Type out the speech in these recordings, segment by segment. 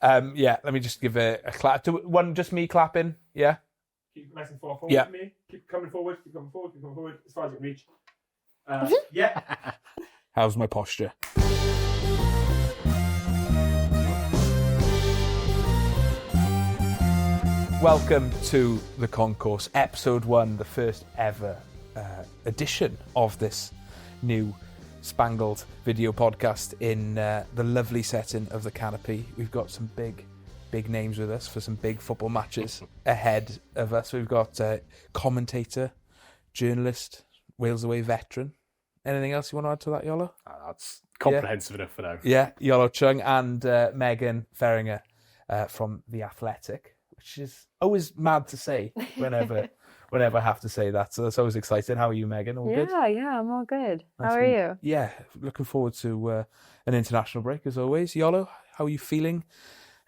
Yeah, let me just give a clap. Just me clapping, yeah? Keep nice and far forward for me. Keep coming forward, as far as you can reach. Yeah. How's my posture? Welcome to the Concourse, episode 1, the first ever edition of this new spangled video podcast in the lovely setting of the Canopy. We've got some big names with us for some big football matches ahead of us. We've got commentator, journalist, Wales Away veteran. Anything else you want to add to that, Iolo? That's comprehensive enough for now. Yeah, Iolo Cheung and Megan Feringa from The Athletic, which is always mad to say whenever I have to say that. So that's always exciting. How are you, Megan? All good? Yeah, I'm all good. How are you? Yeah, looking forward to an international break as always. Iolo, how are you feeling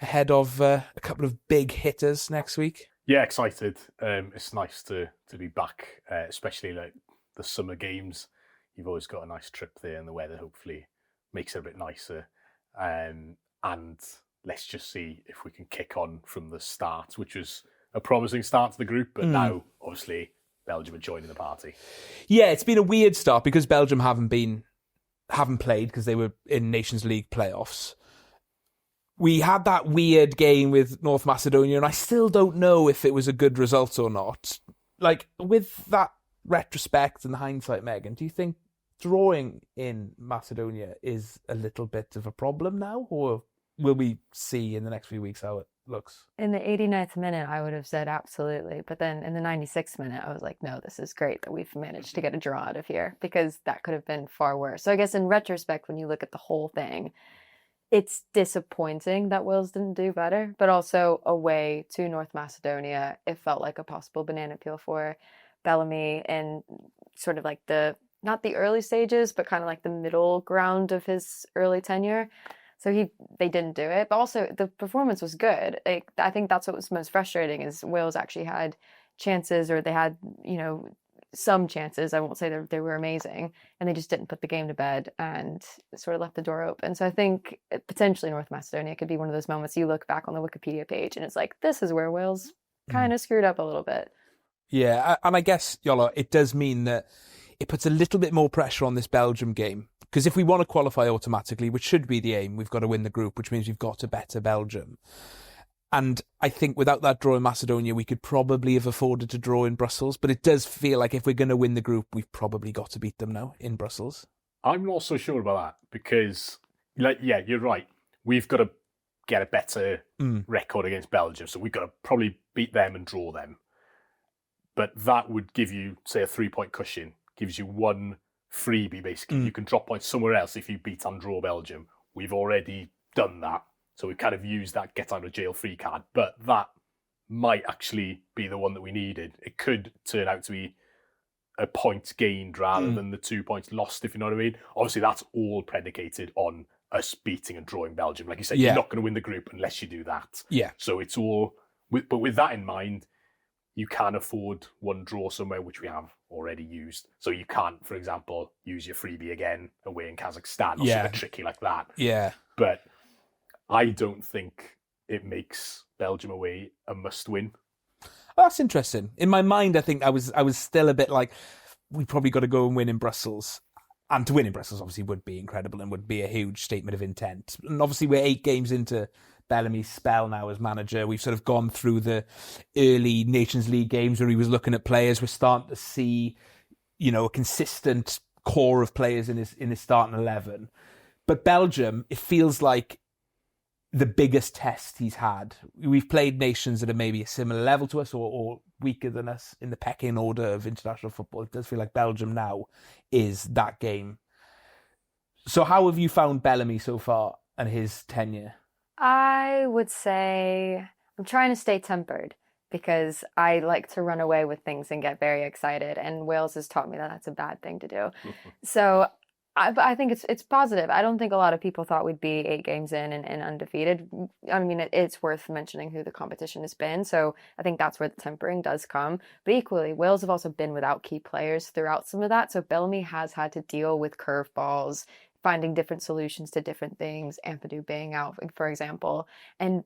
ahead of a couple of big hitters next week? Yeah, excited. It's nice to be back, especially like the summer games. You've always got a nice trip there, and the weather hopefully makes it a bit nicer. And let's just see if we can kick on from the start, which was a promising start to the group, but now obviously Belgium are joining the party. Yeah, it's been a weird start because Belgium haven't played because they were in Nations League playoffs. We had that weird game with North Macedonia, and I still don't know if it was a good result or not. Like, with that retrospect and hindsight, Megan, do you think drawing in Macedonia is a little bit of a problem now, or will we see in the next few weeks how it looks? In the 89th minute, I would have said absolutely. But then in the 96th minute, I was like, no, this is great that we've managed to get a draw out of here, because that could have been far worse. So I guess in retrospect, when you look at the whole thing, it's disappointing that Wales didn't do better, but also away to North Macedonia, it felt like a possible banana peel for Bellamy and sort of like not the early stages, but kind of like the middle ground of his early tenure. So they didn't do it, but also the performance was good. I think that's what was most frustrating is Wales actually had chances, or they had, some chances. I won't say that they were amazing, and they just didn't put the game to bed and sort of left the door open. So I think potentially North Macedonia could be one of those moments you look back on the Wikipedia page and it's like, this is where Wales kind of screwed up a little bit. Yeah, and I guess, Iolo, it does mean that it puts a little bit more pressure on this Belgium game. Because if we want to qualify automatically, which should be the aim, we've got to win the group, which means we've got to better Belgium. And I think without that draw in Macedonia, we could probably have afforded to draw in Brussels. But it does feel like if we're going to win the group, we've probably got to beat them now in Brussels. I'm not so sure about that because, you're right. We've got to get a better record against Belgium. So we've got to probably beat them and draw them. But that would give you, say, a 3-point cushion, gives you one freebie, basically. You can drop points somewhere else if you beat and draw Belgium. We've already done that. So we've kind of used that get out of jail free card. But that might actually be the one that we needed. It could turn out to be a point gained rather than the 2 points lost, if you know what I mean. Obviously, that's all predicated on us beating and drawing Belgium. Like you said, you're not going to win the group unless you do that. Yeah. So it's all... But with that in mind, you can afford one draw somewhere, which we have already used. So you can't, for example, use your freebie again away in Kazakhstan or something tricky like that. Yeah. But I don't think it makes Belgium away a must-win. Oh, that's interesting. In my mind, I think I was still a bit like, we probably got to go and win in Brussels. And to win in Brussels obviously would be incredible and would be a huge statement of intent. And obviously we're 8 games into Bellamy's spell now as manager. We've sort of gone through the early Nations League games where he was looking at players. We're starting to see, a consistent core of players in his starting 11. But Belgium, it feels like the biggest test he's had. We've played nations that are maybe a similar level to us or weaker than us in the pecking order of international football. It does feel like Belgium now is that game. So how have you found Bellamy so far and his tenure? I would say I'm trying to stay tempered because I like to run away with things and get very excited. And Wales has taught me that that's a bad thing to do. So I think it's positive. I don't think a lot of people thought we'd be 8 games in and undefeated. I mean, it's worth mentioning who the competition has been. So I think that's where the tempering does come. But equally, Wales have also been without key players throughout some of that. So Bellamy has had to deal with curveballs finding different solutions to different things, Ampadu being out, for example. And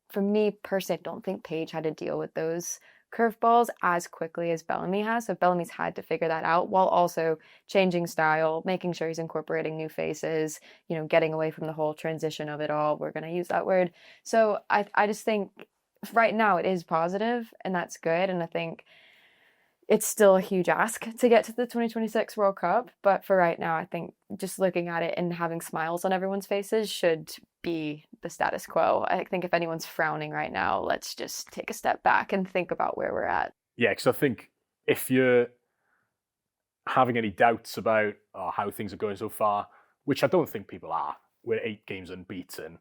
for me personally, I don't think Page had to deal with those curveballs as quickly as Bellamy has. So Bellamy's had to figure that out while also changing style, making sure he's incorporating new faces, getting away from the whole transition of it all. We're going to use that word. So I just think right now it is positive, and that's good. And I think it's still a huge ask to get to the 2026 World Cup. But for right now, I think just looking at it and having smiles on everyone's faces should be the status quo. I think if anyone's frowning right now, let's just take a step back and think about where we're at. Yeah, because I think if you're having any doubts about how things are going so far, which I don't think people are, we're 8 games unbeaten,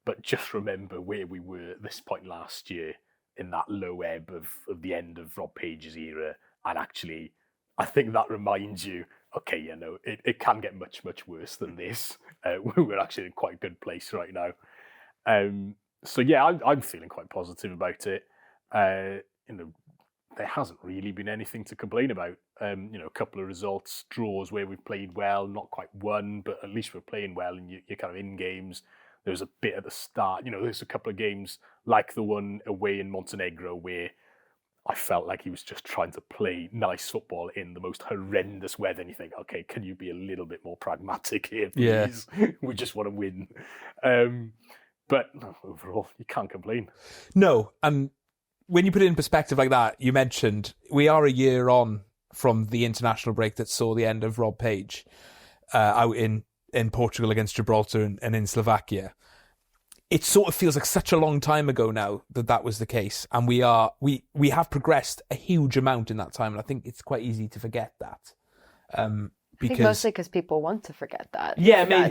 but just remember where we were at this point last year in that low ebb of the end of Rob Page's era. And actually, I think that reminds you, okay, it can get much, much worse than this. We're actually in quite a good place right now. So yeah, I'm feeling quite positive about it. There hasn't really been anything to complain about. A couple of results, draws where we've played well, not quite won, but at least we're playing well, and you're kind of in games. There was a bit at the start, there's a couple of games like the one away in Montenegro where I felt like he was just trying to play nice football in the most horrendous weather. And you think, okay, can you be a little bit more pragmatic here, please? Yeah. We just want to win. But overall, you can't complain. No, and when you put it in perspective like that, you mentioned we are a year on from the international break that saw the end of Rob Page out in Portugal against Gibraltar and in Slovakia. It sort of feels like such a long time ago now that was the case, and we have progressed a huge amount in that time, and I think it's quite easy to forget that. I think mostly because people want to forget that. Yeah,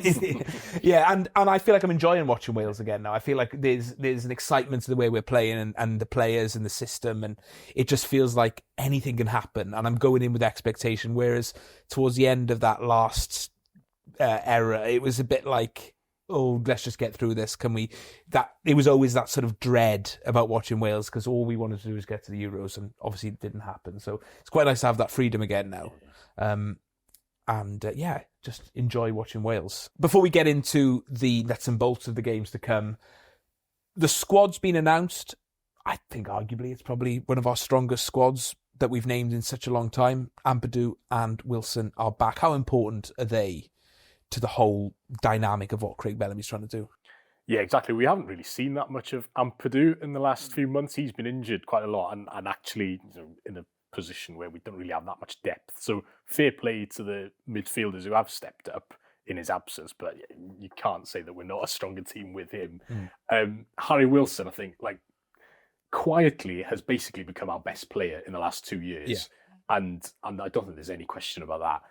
yeah, and I feel like I'm enjoying watching Wales again now. I feel like there's an excitement to the way we're playing and the players and the system, and it just feels like anything can happen, and I'm going in with expectation. Whereas towards the end of that last era, it was a bit like, oh, let's just get through this. It was always that sort of dread about watching Wales because all we wanted to do was get to the Euros, and obviously it didn't happen. So it's quite nice to have that freedom again now. Just enjoy watching Wales. Before we get into the nuts and bolts of the games to come, the squad's been announced. I think arguably it's probably one of our strongest squads that we've named in such a long time. Ampadu and Wilson are back. How important are they to the whole dynamic of what Craig Bellamy's trying to do? Yeah, exactly. We haven't really seen that much of Ampadu in the last few months. He's been injured quite a lot and actually in a position where we don't really have that much depth. So fair play to the midfielders who have stepped up in his absence, but you can't say that we're not a stronger team with him. Harry Wilson, I think, quietly has basically become our best player in the last 2 years. Yeah. And I don't think there's any question about that.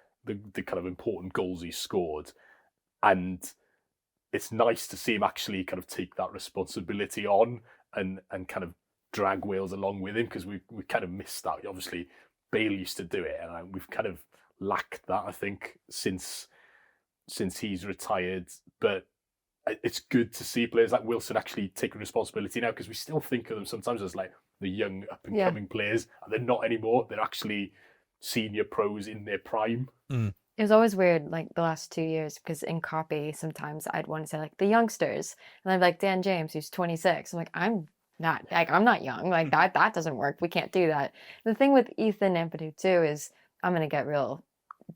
The kind of important goals he scored, and it's nice to see him actually kind of take that responsibility on and kind of drag Wales along with him, because we kind of missed that. Obviously, Bale used to do it, and we've kind of lacked that, I think, since he's retired. But it's good to see players like Wilson actually taking responsibility now, because we still think of them sometimes as like the young up and coming players, and they're not anymore. They're actually senior pros in their prime. It was always weird, the last 2 years, because in copy, sometimes I'd want to say the youngsters, and I'd be like, Dan James, who's 26. I'm like, I'm not young. That doesn't work. We can't do that. The thing with Ethan Ampadu too is, I'm going to get real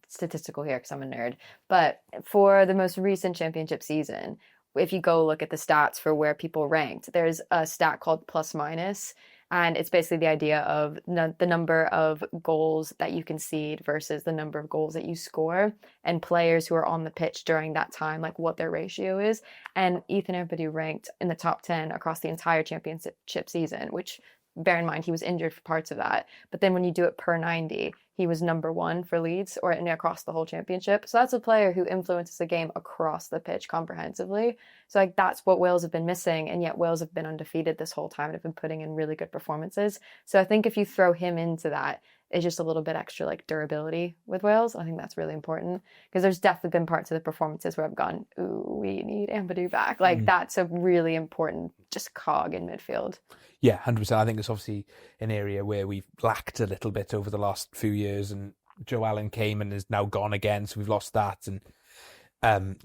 statistical here because I'm a nerd, but for the most recent championship season, if you go look at the stats for where people ranked, there's a stat called plus minus. And it's basically the idea of the number of goals that you concede versus the number of goals that you score, and players who are on the pitch during that time, what their ratio is. And Ethan Ampadu ranked in the top 10 across the entire championship season, which, bear in mind, he was injured for parts of that. But then when you do it per 90, he was number 1 for Leeds or across the whole championship. So that's a player who influences the game across the pitch comprehensively. So that's what Wales have been missing, and yet Wales have been undefeated this whole time and have been putting in really good performances. So I think if you throw him into that, it's just a little bit extra durability with Wales. I think that's really important, because there's definitely been parts of the performances where I've gone, ooh, we need Ampadu back. That's a really important just cog in midfield. Yeah, 100%. I think it's obviously an area where we've lacked a little bit over the last few years, and Joe Allen came and is now gone again, so we've lost that. And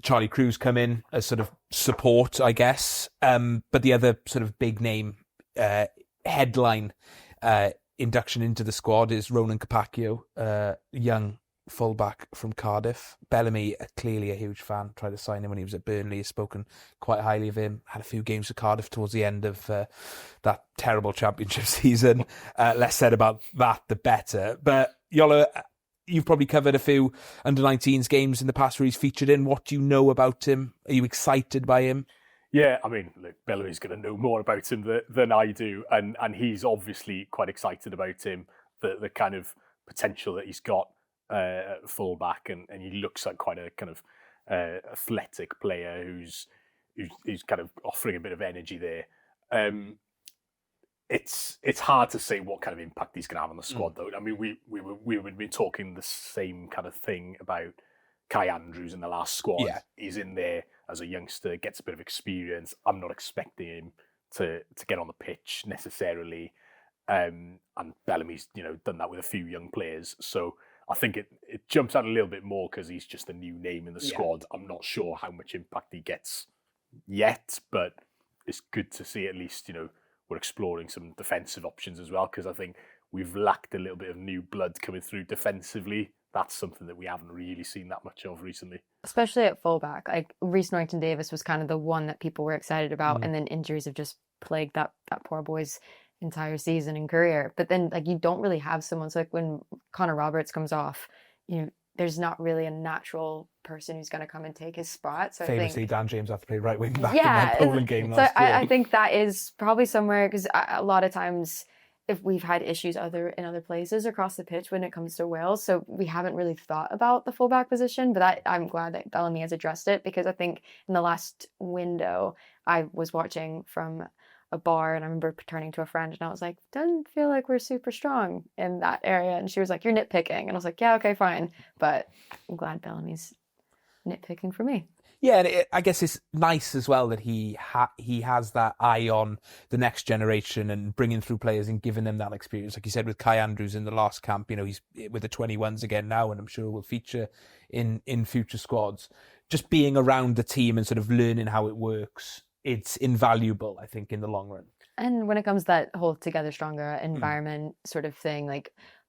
Charlie Cruz come in as sort of support, I guess. But the other sort of big name headline induction into the squad is Ronan Capacchio, young fullback from Cardiff. Bellamy, clearly a huge fan, tried to sign him when he was at Burnley, has spoken quite highly of him, had a few games for Cardiff towards the end of that terrible championship season. Less said about that, the better. But Iolo, you've probably covered a few under-19s games in the past where he's featured in. What do you know about him? Are you excited by him? Yeah, I mean, look, Bellamy's going to know more about him than I do, and he's obviously quite excited about him, the kind of potential that he's got at fullback, and he looks like quite a kind of athletic player who's kind of offering a bit of energy there. It's hard to say what kind of impact he's going to have on the squad, though. I mean, we've been talking the same kind of thing about Kai Andrews in the last squad. Yeah. He's in there as a youngster, gets a bit of experience. I'm not expecting him to get on the pitch necessarily. And Bellamy's, done that with a few young players. So I think it jumps out a little bit more because he's just a new name in the squad. I'm not sure how much impact he gets yet, but it's good to see at least, we're exploring some defensive options as well, because I think we've lacked a little bit of new blood coming through defensively. That's something that we haven't really seen that much of recently. Especially at fullback. Like Reece Norrington-Davis was kind of the one that people were excited about, and then injuries have just plagued that poor boy's entire season and career. But then you don't really have someone. So when Connor Roberts comes off, there's not really a natural person who's going to come and take his spot. So Famously, I think Dan James had to play right wing back in that Poland game last year. So I think that is probably somewhere, because a lot of times if we've had issues in other places across the pitch when it comes to Wales, so we haven't really thought about the fullback position, but I'm glad that Bellamy has addressed it, because I think in the last window I was watching from a bar and I remember turning to a friend and I was like, doesn't feel like we're super strong in that area, and she was like, you're nitpicking, and I was like, yeah, okay, fine, but I'm glad Bellamy's nitpicking for me. Yeah, and I guess it's nice as well that he has that eye on the next generation and bringing through players and giving them that experience. Like you said, with Kai Andrews in the last camp, he's with the 21s again now, and I'm sure will feature in future squads. Just being around the team and sort of learning how it works, it's invaluable, I think, in the long run. And when it comes to that whole together stronger environment sort of thing,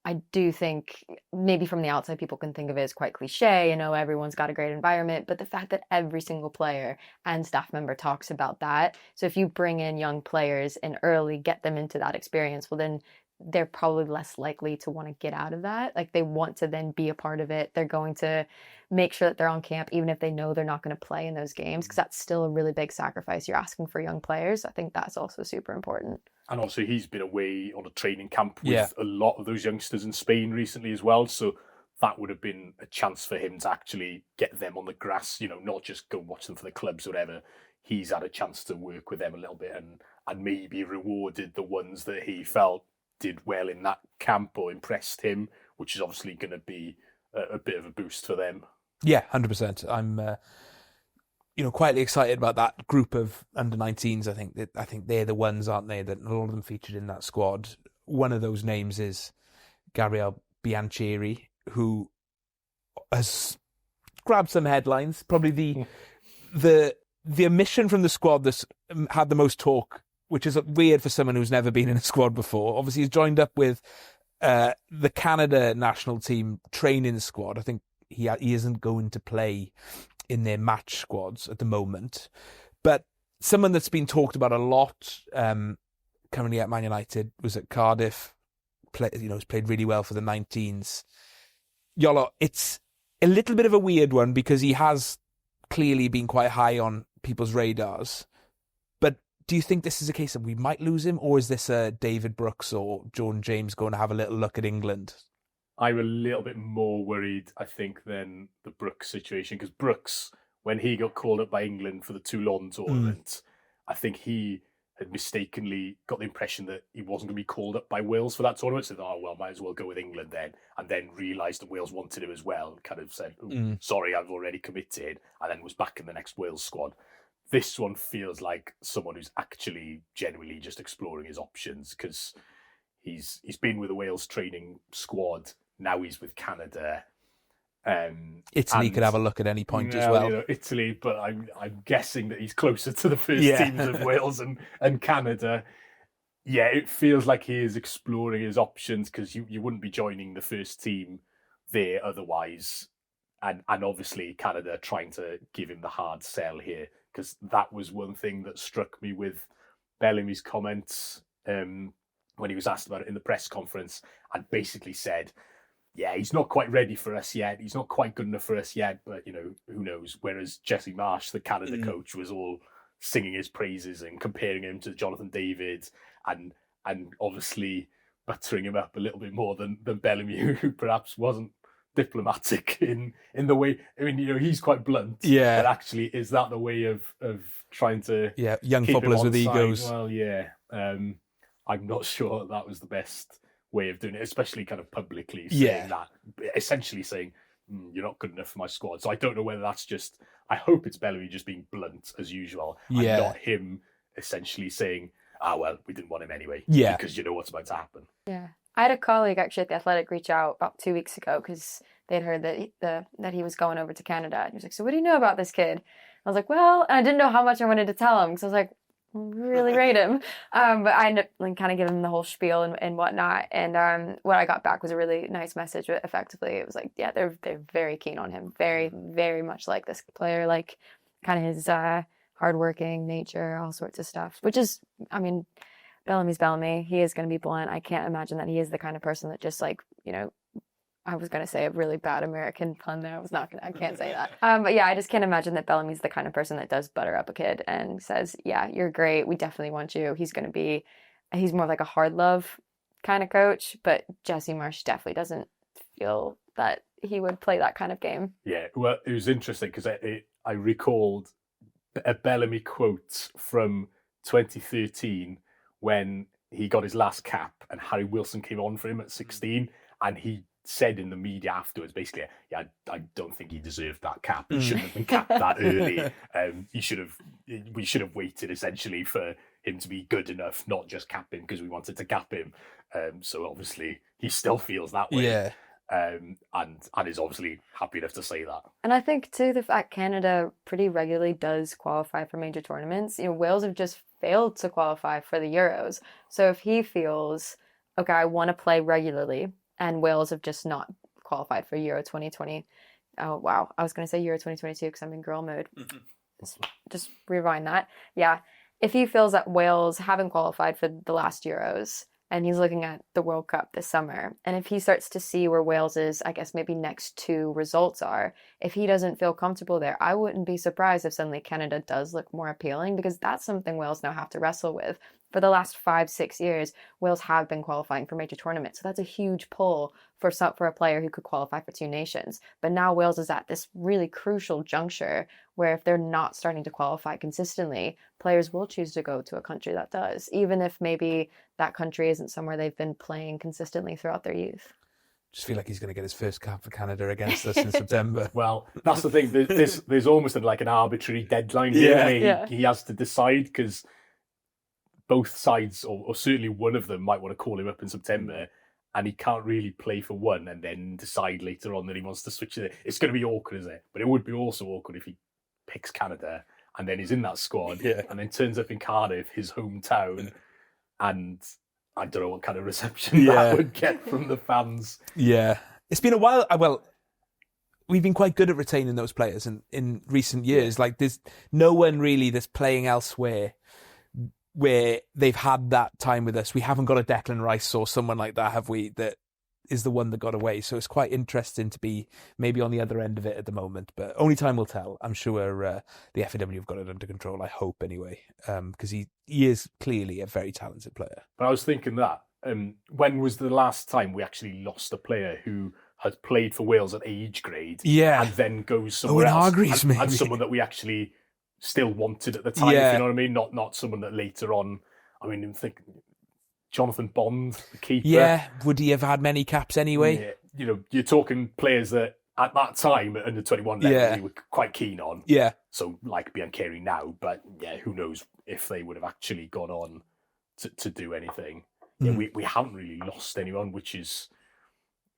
I do think maybe from the outside people can think of it as quite cliche, everyone's got a great environment, but the fact that every single player and staff member talks about that. So if you bring in young players and early get them into that experience, well, then they're probably less likely to want to get out of that. They want to then be a part of it. They're going to make sure that they're on camp, even if they know they're not going to play in those games, because that's still a really big sacrifice you're asking for young players. I think that's also super important. And also he's been away on a training camp with a lot of those youngsters in Spain recently as well. So that would have been a chance for him to actually get them on the grass, not just go watch them for the clubs or whatever. He's had a chance to work with them a little bit and maybe rewarded the ones that he felt did well in that camp or impressed him, which is obviously going to be a bit of a boost for them. Yeah, 100%. I'm quietly excited about that group of under-19s. I think they're the ones, aren't they, that a lot of them featured in that squad. One of those names is Gabriel Biancheri, who has grabbed some headlines. Probably the omission from the squad that's had the most talk, which is weird for someone who's never been in a squad before. Obviously, he's joined up with the Canada national team training squad. I think he isn't going to play in their match squads at the moment. But someone that's been talked about a lot, currently at Man United, was at Cardiff, has played really well for the 19s. Iolo, it's a little bit of a weird one because he has clearly been quite high on people's radars. But do you think this is a case that we might lose him, or is this a David Brooks or Jordan James going to have a little look at England? I'm a little bit more worried, I think, than the Brooks situation, because Brooks, when he got called up by England for the Toulon tournament, I think he had mistakenly got the impression that he wasn't going to be called up by Wales for that tournament. So, might as well go with England then. And then realised that Wales wanted him as well and kind of said, sorry, I've already committed, and then was back in the next Wales squad. This one feels like someone who's actually genuinely just exploring his options, because he's been with the Wales training squad. Now he's with Canada. Italy could have a look at any point as well. well. You know, Italy, but I'm guessing that he's closer to the first teams of Wales and Canada. Yeah, it feels like he is exploring his options, because you wouldn't be joining the first team there otherwise. And obviously Canada trying to give him the hard sell here, because that was one thing that struck me with Bellamy's comments when he was asked about it in the press conference, and basically said, yeah, he's not quite ready for us yet. He's not quite good enough for us yet, but, you know, who knows? Whereas Jesse Marsh, the Canada coach, was all singing his praises and comparing him to Jonathan David, and obviously buttering him up a little bit more than Bellamy, who perhaps wasn't diplomatic in the way. I mean, you know, he's quite blunt. Yeah. But actually, is that the way of trying to young keep footballers him on with side? egos? Well, yeah. I'm not sure that was the best way of doing it, especially kind of publicly saying that, essentially saying, you're not good enough for my squad. So I don't know whether that's just, I hope it's Bellamy just being blunt as usual, and not him essentially saying, well, we didn't want him anyway, because you know what's about to happen. Yeah. I had a colleague actually at The Athletic reach out about 2 weeks ago, because they'd heard that he was going over to Canada. And he was like, so what do you know about this kid? I was like, well, and I didn't know how much I wanted to tell him, because I was like, really rate him. But I ended up kind of giving him the whole spiel and whatnot. And what I got back was a really nice message. But effectively, it was like, yeah, they're very keen on him. Very, very much like this player, like kind of his hardworking nature, all sorts of stuff. Which is, I mean, Bellamy's Bellamy. He is going to be blunt. I can't imagine that he is the kind of person that just, like, you know, I was going to say a really bad American pun there. I can't say that. But yeah, I just can't imagine that Bellamy's the kind of person that does butter up a kid and says, yeah, you're great. We definitely want you. He's more like a hard love kind of coach, but Jesse Marsh definitely doesn't feel that he would play that kind of game. Yeah, well, it was interesting because I recalled a Bellamy quote from 2013 when he got his last cap and Harry Wilson came on for him at 16, and he said in the media afterwards, basically, yeah, I don't think he deserved that cap. He shouldn't have been capped that early. We should have waited essentially for him to be good enough, not just cap him because we wanted to cap him. So obviously he still feels that way. Yeah. And is obviously happy enough to say that. And I think too, the fact Canada pretty regularly does qualify for major tournaments. You know, Wales have just failed to qualify for the Euros. So if he feels, okay, I want to play regularly, and Wales have just not qualified for Euro 2020. Oh, wow. I was going to say Euro 2022 because I'm in girl mode. Mm-hmm. Just rewind that. Yeah. If he feels that Wales haven't qualified for the last Euros, and he's looking at the World Cup this summer, and if he starts to see where Wales's, I guess, maybe next two results are, if he doesn't feel comfortable there, I wouldn't be surprised if suddenly Canada does look more appealing, because that's something Wales now have to wrestle with. For the last 5-6 years, Wales have been qualifying for major tournaments. So that's a huge pull for a player who could qualify for two nations. But now Wales is at this really crucial juncture where if they're not starting to qualify consistently, players will choose to go to a country that does, even if maybe that country isn't somewhere they've been playing consistently throughout their youth. Just feel like he's going to get his first cap for Canada against us in September. Well, that's the thing. There's almost like an arbitrary deadline here. He has to decide, because both sides, or certainly one of them, might want to call him up in September, and he can't really play for one and then decide later on that he wants to switch it. It's going to be awkward, isn't it? But it would be also awkward if he picks Canada and then he's in that squad and then turns up in Cardiff, his hometown, and I don't know what kind of reception that would get from the fans. Yeah. It's been a while. Well, we've been quite good at retaining those players in recent years. Like, there's no one really that's playing elsewhere where they've had that time with us. We haven't got a Declan Rice or someone like that, have we, that is the one that got away. So it's quite interesting to be maybe on the other end of it at the moment, but only time will tell. I'm sure the FAW have got it under control, I hope anyway, because he is clearly a very talented player. But I was thinking that, when was the last time we actually lost a player who had played for Wales at age grade and then goes somewhere else? Hargreaves, and someone that we actually still wanted at the time, if you know what I mean? Not someone that later on, I mean, think Jonathan Bond, the keeper. Yeah, would he have had many caps anyway? Yeah. You know, you're talking players that at that time, at under 21 level, we were quite keen on. Yeah. So, like Biancheri now, but who knows if they would have actually gone on to do anything. Yeah, we haven't really lost anyone, which is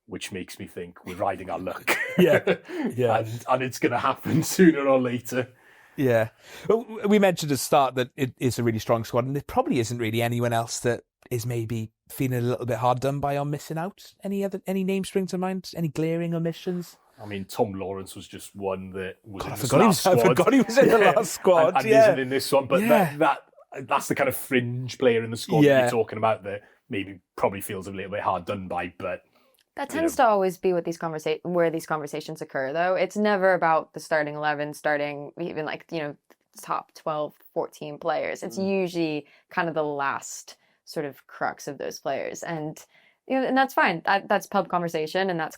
which makes me think we're riding our luck. Yeah. and it's going to happen sooner or later. Yeah. Well, we mentioned at the start that it is a really strong squad, and there probably isn't really anyone else that is maybe feeling a little bit hard done by or missing out. Any names spring to mind? Any glaring omissions? I mean, Tom Lawrence was just one that was in I this last squad. I forgot he was in the last squad. And isn't in this one. But that's the kind of fringe player in the squad that you're talking about that maybe probably feels a little bit hard done by. But that tends to always be what where these conversations occur, though. It's never about the starting 11, starting even top 12, 14 players. It's usually kind of the last sort of crux of those players. And and that's fine. That's pub conversation, and that's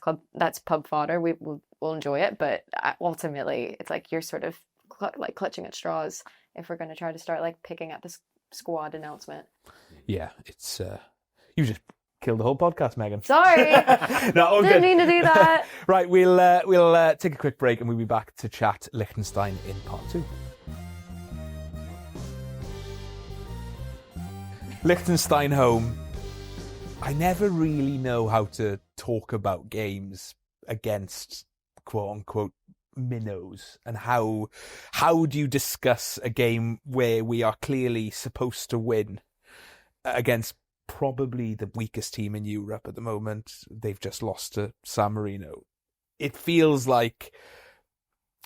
pub fodder. We'll enjoy it, but ultimately, it's like you're sort of clutching at straws if we're going to try to start picking at this squad announcement. Yeah, it's you just killed the whole podcast, Megan. Sorry, didn't mean to do that. Right, we'll take a quick break, and we'll be back to chat Liechtenstein in part 2. Liechtenstein home. I never really know how to talk about games against quote-unquote minnows, and how do you discuss a game where we are clearly supposed to win against probably the weakest team in Europe at the moment. They've just lost to San Marino. It feels like,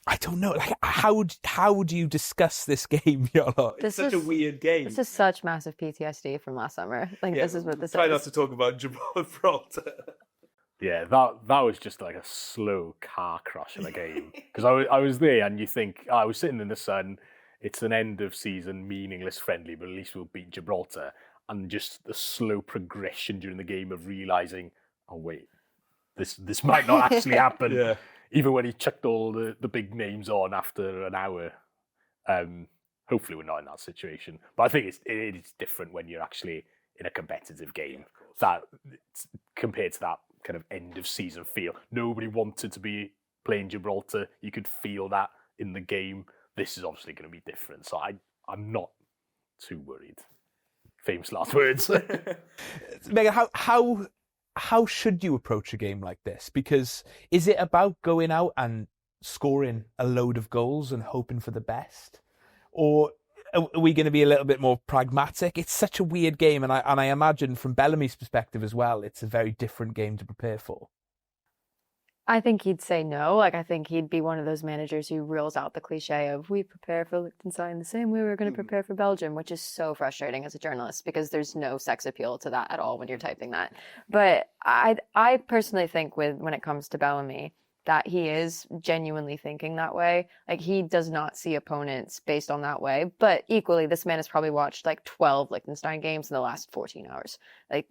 I don't know, how do you discuss this game, Iolo? It's such a weird game. This is such massive PTSD from last summer. This is what this is. Try not to talk about Gibraltar. Yeah, that was just like a slow car crash of a game. Because I was there, and you think, I was sitting in the sun, it's an end of season, meaningless friendly, but at least we'll beat Gibraltar. And just the slow progression during the game of realising, oh wait, this might not actually happen. Yeah. Even when he chucked all the big names on after an hour. Hopefully we're not in that situation. But I think it is different when you're actually in a competitive game. That compared to that kind of end of season feel. Nobody wanted to be playing Gibraltar. You could feel that in the game. This is obviously going to be different. So I'm not too worried. Famous last words. Megan, how should you approach a game like this? Because is it about going out and scoring a load of goals and hoping for the best? Or are we going to be a little bit more pragmatic? It's such a weird game, and I imagine from Bellamy's perspective as well, it's a very different game to prepare for. I think he'd say no. I think he'd be one of those managers who reels out the cliche of, we prepare for Liechtenstein the same way we're going to prepare for Belgium, which is so frustrating as a journalist because there's no sex appeal to that at all when you're typing that. But I personally think when it comes to Bellamy, that he is genuinely thinking that way. He does not see opponents based on that way. But equally, this man has probably watched 12 Liechtenstein games in the last 14 hours.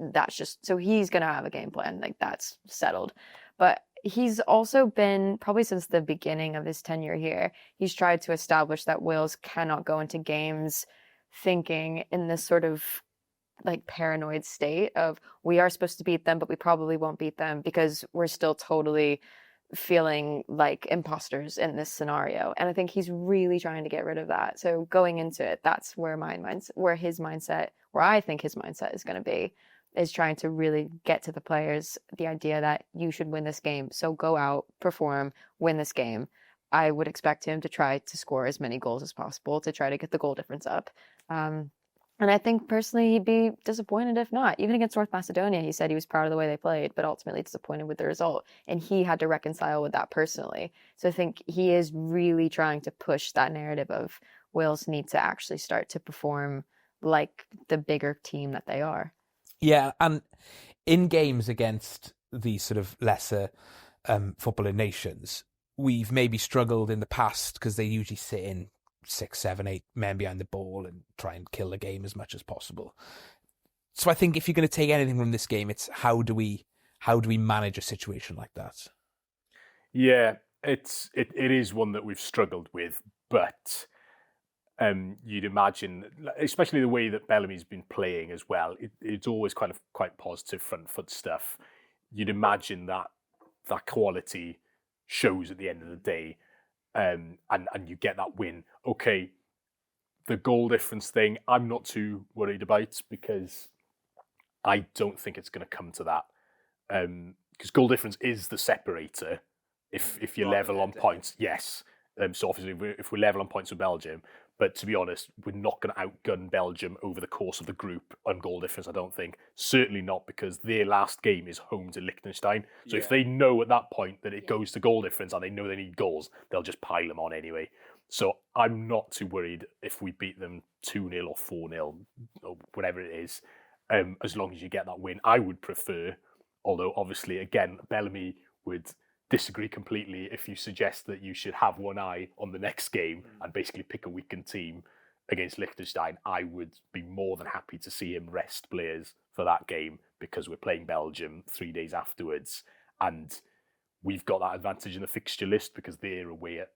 That's just, so he's going to have a game plan. That's settled. But he's also been, probably since the beginning of his tenure here, he's tried to establish that Wales cannot go into games thinking in this sort of paranoid state of, we are supposed to beat them, but we probably won't beat them because we're still totally feeling like imposters in this scenario. And I think he's really trying to get rid of that. So going into it, that's where I think his mindset is going to be, is trying to really get to the players the idea that you should win this game. So go out, perform, win this game. I would expect him to try to score as many goals as possible to try to get the goal difference up. And I think personally he'd be disappointed if not. Even against North Macedonia, he said he was proud of the way they played, but ultimately disappointed with the result. And he had to reconcile with that personally. So I think he is really trying to push that narrative of Wales need to actually start to perform like the bigger team that they are. Yeah, and in games against these sort of lesser footballing nations, we've maybe struggled in the past because they usually sit in 6, 7, 8 men behind the ball and try and kill the game as much as possible. So I think if you're going to take anything from this game, it's how do we manage a situation like that? Yeah, it is one that we've struggled with, but you'd imagine, especially the way that Bellamy's been playing as well, it's always quite positive front foot stuff. You'd imagine that quality shows at the end of the day. And you get that win. Okay, the goal difference thing, I'm not too worried about because I don't think it's going to come to that. because goal difference is the separator. If you're level on points, yes. So obviously, if we're level on points with Belgium, but to be honest, we're not going to outgun Belgium over the course of the group on goal difference, I don't think. Certainly not, because their last game is home to Liechtenstein. So if they know at that point that it goes to goal difference and they know they need goals, they'll just pile them on anyway. So I'm not too worried if we beat them 2-0 or 4-0 or whatever it is, as long as you get that win. I would prefer, although obviously, again, Bellamy would disagree completely if you suggest that you should have one eye on the next game and basically pick a weakened team against Liechtenstein. I would be more than happy to see him rest players for that game, because we're playing Belgium 3 days afterwards, and we've got that advantage in the fixture list because they're away at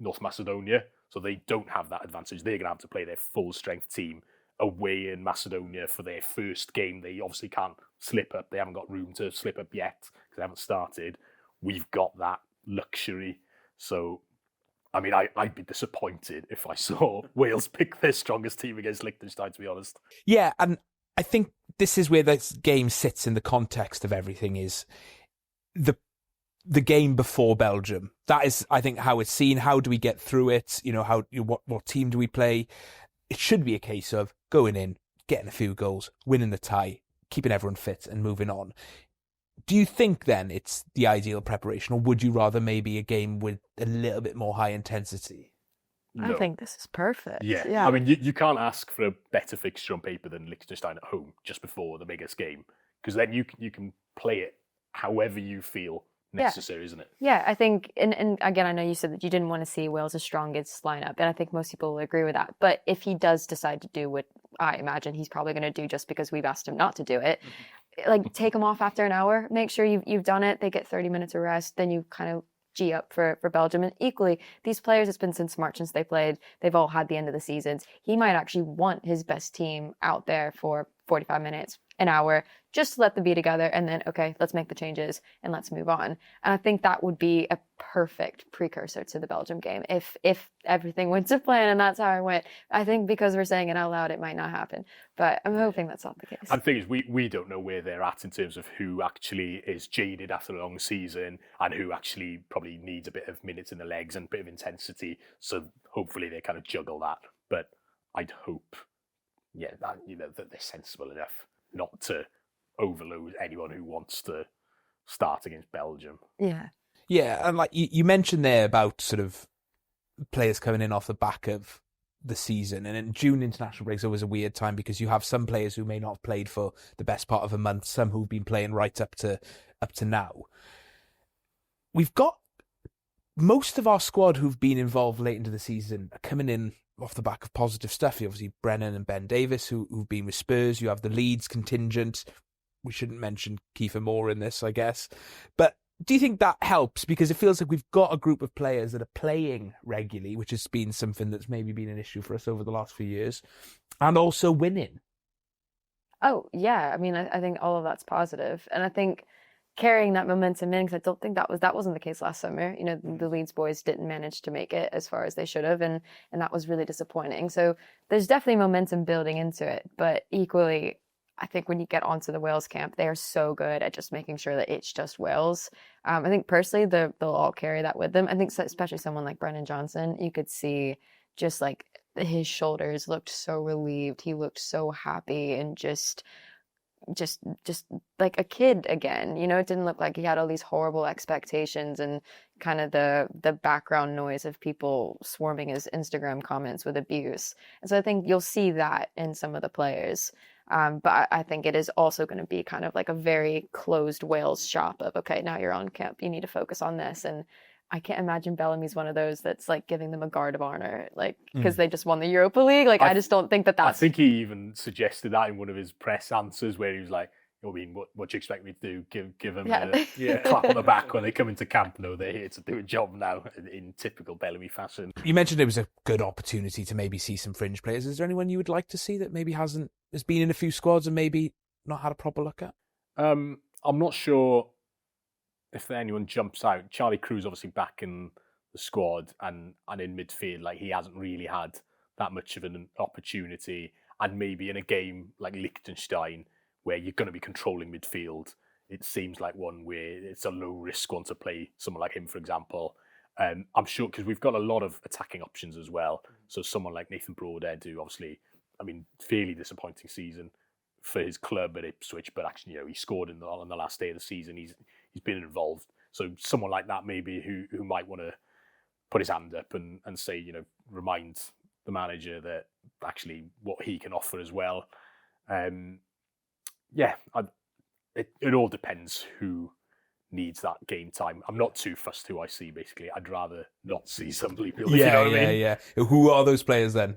North Macedonia, so they don't have that advantage. They're going to have to play their full strength team away in Macedonia for their first game. They obviously can't slip up. They haven't got room to slip up yet because they haven't started. We've got that luxury. So, I mean, I'd be disappointed if I saw Wales pick their strongest team against Liechtenstein, to be honest. Yeah, and I think this is where this game sits in the context of everything, is the game before Belgium. That is, I think, how it's seen. How do we get through it? What team do we play? It should be a case of going in, getting a few goals, winning the tie, keeping everyone fit and moving on. Do you think then it's the ideal preparation, or would you rather maybe a game with a little bit more high intensity? No. I think this is perfect. Yeah. I mean, you can't ask for a better fixture on paper than Liechtenstein at home just before the biggest game, because then you can play it however you feel necessary, isn't it? Yeah, I think, and again, I know you said that you didn't want to see Wales' strongest lineup, and I think most people will agree with that. But if he does decide to do what I imagine he's probably going to do just because we've asked him not to do it, like take him off after an hour, make sure you've done it, they get 30 minutes of rest, then you kind of G up for Belgium. And equally, these players, it's been since March since they played, they've all had the end of the seasons. He might actually want his best team out there for 45 minutes, an hour, just to let them be together, and then, okay, let's make the changes and let's move on. And I think that would be a perfect precursor to the Belgium game if everything went to plan, and that's how it went. I think because we're saying it out loud, it might not happen, but I'm hoping that's not the case. And the thing is, we don't know where they're at in terms of who actually is jaded after a long season and who actually probably needs a bit of minutes in the legs and a bit of intensity. So hopefully they kind of juggle that. But I'd hope, that they're sensible enough not to overload anyone who wants to start against Belgium. Yeah, and like you mentioned there about sort of players coming in off the back of the season, and in June international break is always a weird time because you have some players who may not have played for the best part of a month, some who've been playing right up to now. We've got most of our squad who've been involved late into the season are coming in off the back of positive stuff. You obviously Brennan and Ben Davis who've been with Spurs. You have the Leeds contingent. We shouldn't mention Kiefer Moore in this, I guess. But do you think that helps? Because it feels like we've got a group of players that are playing regularly, which has been something that's maybe been an issue for us over the last few years, and also winning. Oh, yeah. I mean, I think all of that's positive. And I think carrying that momentum in, because I don't think that wasn't the case last summer. You know, the Leeds boys didn't manage to make it as far as they should have, and that was really disappointing. So there's definitely momentum building into it, but equally, I think when you get onto the Wales camp, they are so good at just making sure that it's just Wales. I think personally, they'll all carry that with them. I think especially someone like Brennan Johnson, you could see just like his shoulders looked so relieved. He looked so happy and just like a kid again. You know, it didn't look like he had all these horrible expectations and kind of the background noise of people swarming his Instagram comments with abuse. And so I think you'll see that in some of the players. But I think it is also going to be kind of like a very closed Wales shop of, okay, now you're on camp, you need to focus on this. And I can't imagine Bellamy's one of those that's like giving them a guard of honor, like, because they just won the Europa League. Like, I just don't think that's... I think he even suggested that in one of his press answers where he was like, I mean, what do you expect me to do? Give them a clap on the back when they come into camp? No, they're here to do a job now in typical Bellamy fashion. You mentioned it was a good opportunity to maybe see some fringe players. Is there anyone you would like to see that maybe has been in a few squads and maybe not had a proper look at? I'm not sure if anyone jumps out. Charlie Crew's obviously back in the squad and in midfield. Like, he hasn't really had that much of an opportunity. And maybe in a game like Liechtenstein, where you're going to be controlling midfield, it seems like one where it's a low risk one to play someone like him, for example. I'm sure because we've got a lot of attacking options as well. So someone like Nathan Broadhead, who obviously, I mean, fairly disappointing season for his club at Ipswich, but actually, you know, he scored on the last day of the season. He's been involved. So someone like that maybe who might want to put his hand up and say, you know, remind the manager that actually what he can offer as well. It all depends who needs that game time. I'm not too fussed who I see, basically. I'd rather not see some people. If you know what I mean. Yeah. Who are those players then?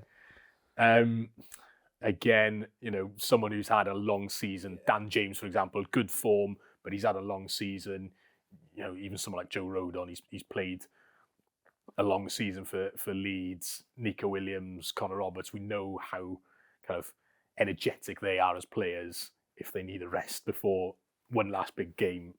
Again, you know, someone who's had a long season. Dan James, for example, good form, but he's had a long season. You know, even someone like Joe Rodon, he's played a long season for Leeds. Nico Williams, Connor Roberts, we know how kind of energetic they are as players. If they need a rest before one last big game,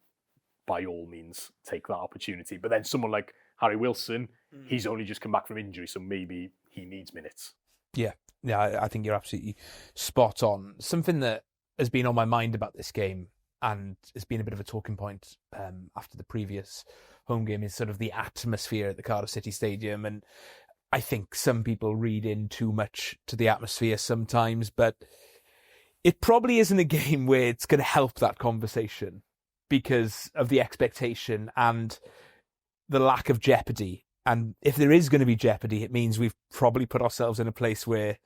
by all means, take that opportunity. But then someone like Harry Wilson, he's only just come back from injury, so maybe he needs minutes. Yeah, I think you're absolutely spot on. Something that has been on my mind about this game, and has been a bit of a talking point after the previous home game, is sort of the atmosphere at the Cardiff City Stadium. And I think some people read in too much to the atmosphere sometimes, but it probably isn't a game where it's going to help that conversation because of the expectation and the lack of jeopardy. And if there is going to be jeopardy, it means we've probably put ourselves in a place where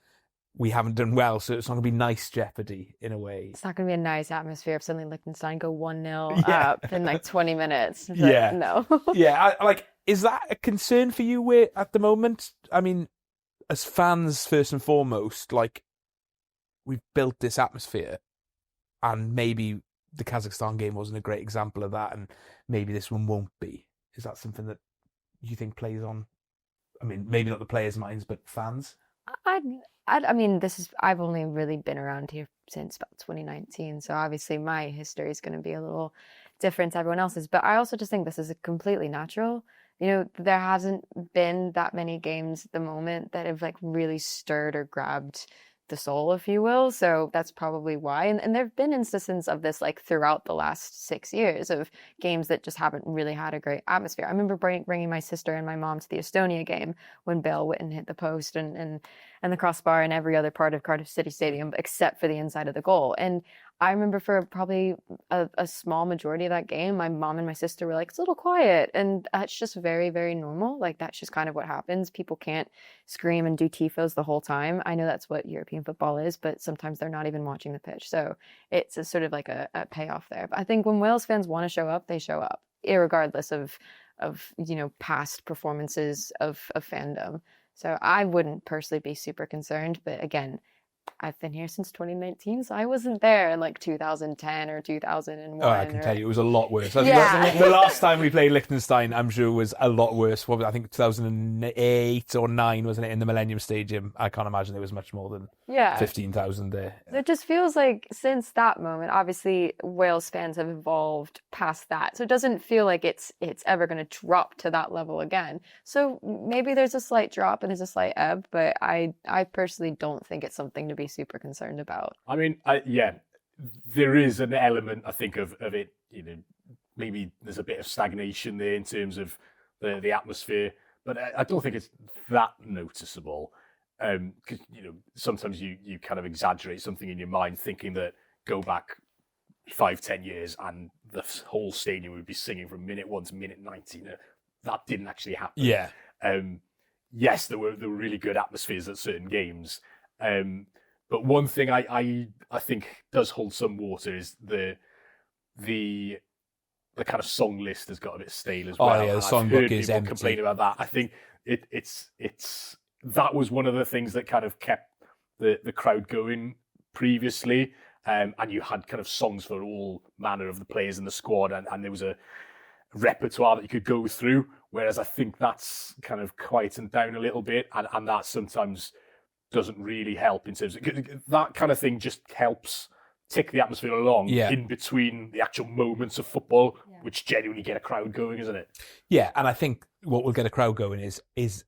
we haven't done well. So it's not going to be nice jeopardy in a way. It's not going to be a nice atmosphere if suddenly Liechtenstein go 1-0 up in like 20 minutes. It's yeah. Like, no. Yeah. Is that a concern for you at the moment? I mean, as fans, first and foremost, like, we've built this atmosphere, and maybe the Kazakhstan game wasn't a great example of that, and maybe this one won't be. Is that something that you think plays on? I mean, maybe not the players' minds, but fans? I mean, I've only really been around here since about 2019, so obviously my history is going to be a little different to everyone else's, but I also just think this is completely natural. You know, there hasn't been that many games at the moment that have like really stirred or grabbed the soul, if you will. So that's probably why. And there have been instances of this like throughout the last 6 years of games that just haven't really had a great atmosphere. I remember bringing my sister and my mom to the Estonia game when Bale Whitten hit the post and the crossbar and every other part of Cardiff City Stadium except for the inside of the goal. And I remember for probably a small majority of that game, my mom and my sister were like, it's a little quiet. And that's just very, very normal. Like, that's just kind of what happens. People can't scream and do tifos the whole time. I know that's what European football is, but sometimes they're not even watching the pitch. So it's a sort of like a payoff there. But I think when Wales fans want to show up, they show up, irregardless of you know, past performances of fandom. So I wouldn't personally be super concerned. But again, I've been here since 2019, so I wasn't there in like 2010 or 2001. Oh, I can tell you, it was a lot worse. I think the last time we played Liechtenstein, I'm sure, was a lot worse. I think 2008 or 9, wasn't it, in the Millennium Stadium? I can't imagine there was much more than 15,000 there. It just feels like since that moment, obviously Wales fans have evolved past that, so it doesn't feel like it's ever going to drop to that level again. So maybe there's a slight drop and there's a slight ebb, but I personally don't think it's something to be super concerned about. I mean, there is an element, I think, of it. You know, maybe there's a bit of stagnation there in terms of the atmosphere, but I don't think it's that noticeable. Because you know, sometimes you kind of exaggerate something in your mind, thinking that go back 5-10 years and the whole stadium would be singing from minute 1 to minute 90. That didn't actually happen. Yeah. Yes, there were really good atmospheres at certain games. But one thing I think does hold some water is the kind of song list has got a bit stale as well. Oh yeah, the songbook is empty. Complain about that. I think it's that was one of the things that kind of kept the crowd going previously. And you had kind of songs for all manner of the players in the squad, and there was a repertoire that you could go through. Whereas I think that's kind of quietened down a little bit, and that sometimes doesn't really help in terms of that kind of thing. Just helps tick the atmosphere along in between the actual moments of football, which genuinely get a crowd going, isn't it? Yeah, and I think what will get a crowd going is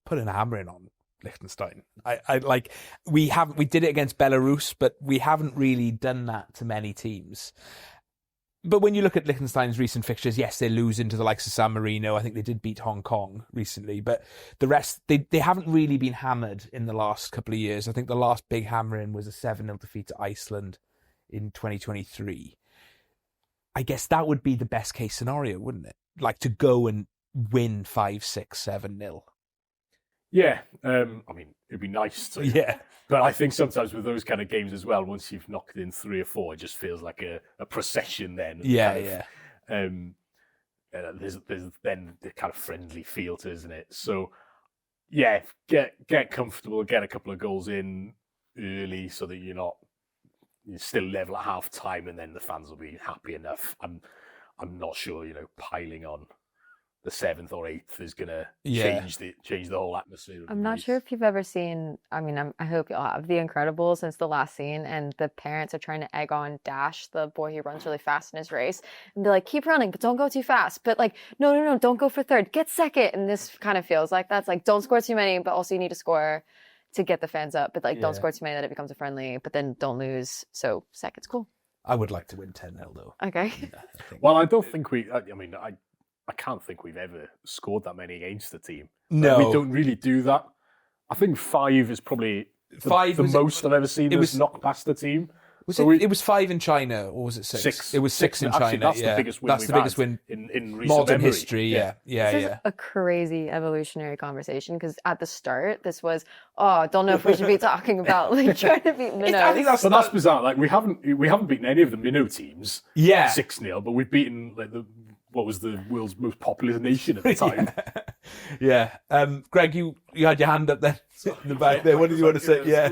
putting a hammer in on Liechtenstein. I like we did it against Belarus, but we haven't really done that to many teams. But when you look at Liechtenstein's recent fixtures, yes, they're losing to the likes of San Marino. I think they did beat Hong Kong recently, but the rest, they haven't really been hammered in the last couple of years. I think the last big hammering was a 7-0 defeat to Iceland in 2023. I guess that would be the best case scenario, wouldn't it? Like to go and win 5-6, 7-0. Yeah, I mean, it'd be nice to. Yeah. But I think sometimes with those kind of games as well, once you've knocked in 3 or 4, it just feels like a procession then. Yeah. There's then the kind of friendly feel to it, isn't it? So, yeah, get comfortable, get a couple of goals in early so that you're still level at half time, and then the fans will be happy enough. I'm not sure, piling on the 7th or 8th is going to change the whole atmosphere. I'm not sure if you've ever seen, I hope you'll have, The Incredibles. Since the last scene, and the parents are trying to egg on Dash, the boy who runs really fast in his race, and they're like, keep running, but don't go too fast. But like, no, don't go for third, get second. And this kind of feels like that's like, don't score too many, but also you need to score to get the fans up. But like, don't score too many that it becomes a friendly, but then don't lose. So second's cool. I would like to win 10-0 though. Okay. Well, I don't think I can't think we've ever scored that many against the team. No. We don't really do that. I think 5 is probably the most I've ever seen us knock past the team. It was 5 in China, or was it 6? 6. It was 6 in China. Actually, that's the biggest win That's the biggest win in recent modern memory. history. Yeah. This is a crazy evolutionary conversation, because at the start this was, don't know if we should be talking about like trying to beat minnows. I think that's bizarre. Like we haven't beaten any of the minnow teams. 6-0, but we've beaten like what was the world's most populous nation at the time. Yeah. Greg, you had your hand up there in the back there. What did you want to say? Yeah.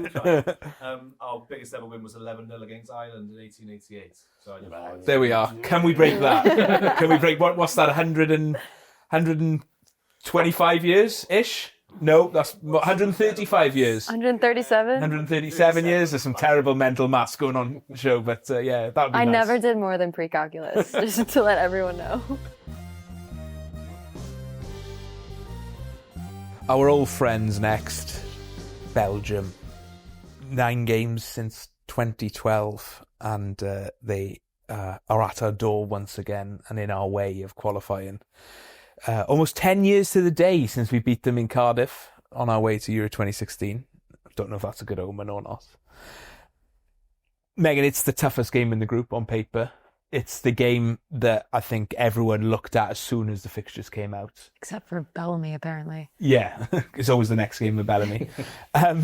Our biggest ever win was 11-0 against Ireland in 1888. So there we are. Can we break that? Can we break what's that? 125 years ish? No, that's 135 years. 137? 137 years. There's some terrible mental maths going on the show, but that would be I nice. never did more than pre-calculus, just to let everyone know. Our old friends next, Belgium. 9 games since 2012, and they are at our door once again and in our way of qualifying. Almost 10 years to the day since we beat them in Cardiff on our way to Euro 2016. Don't know if that's a good omen or not. Megan, it's the toughest game in the group on paper. It's the game that I think everyone looked at as soon as the fixtures came out. Except for Bellamy, apparently. Yeah, it's always the next game with Bellamy. How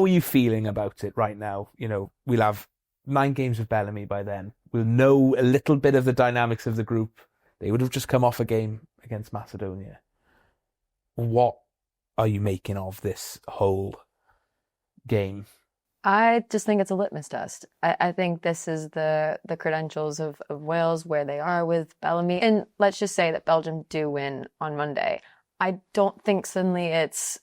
are you feeling about it right now? We'll have 9 games with Bellamy by then. We'll know a little bit of the dynamics of the group. They would have just come off a game against Macedonia. What are you making of this whole game? I just think it's a litmus test. I think this is the credentials of Wales, where they are with Bellamy. And let's just say that Belgium do win on Monday. I don't think suddenly it's,